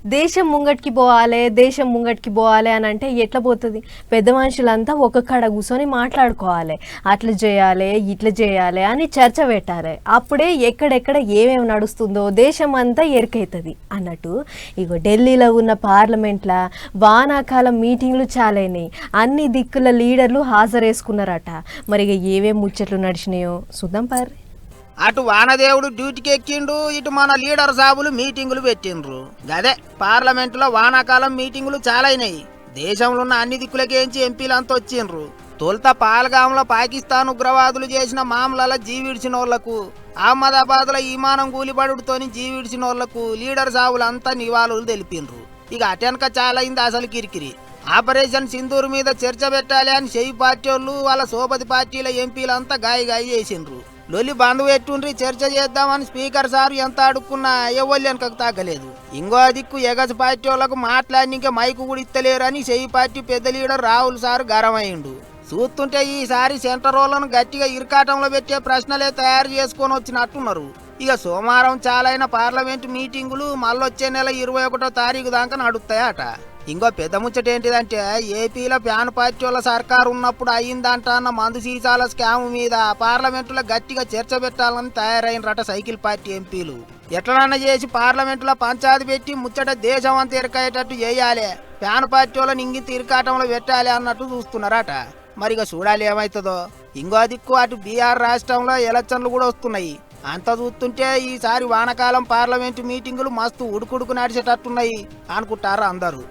దేశం ముంగటికి పోవాలి దేశం ముంగటికి పోవాలి అని అంటే ఎట్లా పోతుంది? పెద్ద మనుషులంతా ఒక కాడ కూర్చొని మాట్లాడుకోవాలి, అట్లా చేయాలి ఇట్లా చేయాలి అని చర్చ పెట్టాలి. అప్పుడే ఎక్కడెక్కడ ఏమేమి నడుస్తుందో దేశం అంతా ఎరికైతుంది అన్నట్టు. ఇగో ఢిల్లీలో ఉన్న పార్లమెంట్లో వానాకాలం మీటింగ్లు చాలైనాయి. అన్ని దిక్కుల లీడర్లు హాజరేసుకున్నారట. మరి ఇక ఏమేమి ముచ్చట్లు నడిచినాయో చూద్దాం పార్. అటు వానదేవుడు డ్యూటీకి ఎక్కిండు, ఇటు మన లీడర్ సాబులు మీటింగులు పెట్టిండ్రు. గదే పార్లమెంటులో వానాకాలం మీటింగులు చాలైనాయి. దేశంలో ఉన్న అన్ని దిక్కులకేంచి ఎంపీలంతా వచ్చిండ్రు. తొలుత పాల్గాంలో పాకిస్తాన్ ఉగ్రవాదులు చేసిన మామూల జీవిడిచిన వాళ్లకు, అహ్మదాబాద్లో విమానం కూలిబడుతోని జీవిడిచిన వాళ్లకు లీడర్ సాబులంతా నివాళులు తెలిపిండ్రు. ఇక అటెనక చాలైంది అసలు కిరికిరి. ఆపరేషన్ సింధూర్ మీద చర్చ పెట్టాలి అని చెయ్యి పార్టీ వాళ్ళు వాళ్ళ సోపతి పార్టీల ఎంపీలంతా గాయి చేసిండ్రు. లొల్లి బంధు పెట్టుండ్రి, చర్చ చేద్దామని స్పీకర్ సార్ ఎంత అడుక్కున్నా ఎవరు వెనకకు తాగలేదు. ఇంకో దిక్కు ఎగసి పార్టీ వాళ్ళకు మాట్లాడినికే మైకు కూడా ఇత్తలేరని చెయ్యి పార్టీ పెద్ద లీడర్ రాహుల్ సార్ గరమైండు. చూస్తుంటే ఈసారి సెంటర్ వాళ్ళను గట్టిగా ఇరకాటంలో పెట్టే ప్రశ్నలే తయారు చేసుకొని వచ్చినట్టున్నారు. ఇక సోమవారం చాలైన పార్లమెంటు మీటింగులు మళ్ళొచ్చే నెల 21వ తారీఖు దాకా నడుస్తాయట. ఇంకో పెద్ద ముచ్చట ఏంటిదంటే, ఏపీలో ప్యాన్ పార్టీ వాళ్ళ సర్కారు ఉన్నప్పుడు అయ్యిందంట అన్న మందు సీసాల స్కామ్ మీద పార్లమెంటులో గట్టిగా చర్చ పెట్టాలని తయారైనరట సైకిల్ పార్టీ ఎంపీలు. ఎట్లనన్నా చేసి పార్లమెంటులో పంచాయతీ పెట్టి ముచ్చట దేశం అంతా ఇరకయ్యేటట్టు చేయాలి, ప్యాన్ పార్టీ వాళ్ళని ఇంగిత ఇరకాటంలో పెట్టాలి అన్నట్టు చూస్తున్నారట. మరిగా చూడాలి ఏమవుతుందో. ఇంకో దిక్కు అటు బీహార్ రాష్ట్రంలో ఎలక్షన్లు కూడా వస్తున్నాయి. అంత చూస్తుంటే ఈసారి వానకాలం పార్లమెంటు మీటింగులు మస్తు ఉడుకుడుకు నడిచేటట్టున్నాయి అనుకుంటారు అందరూ.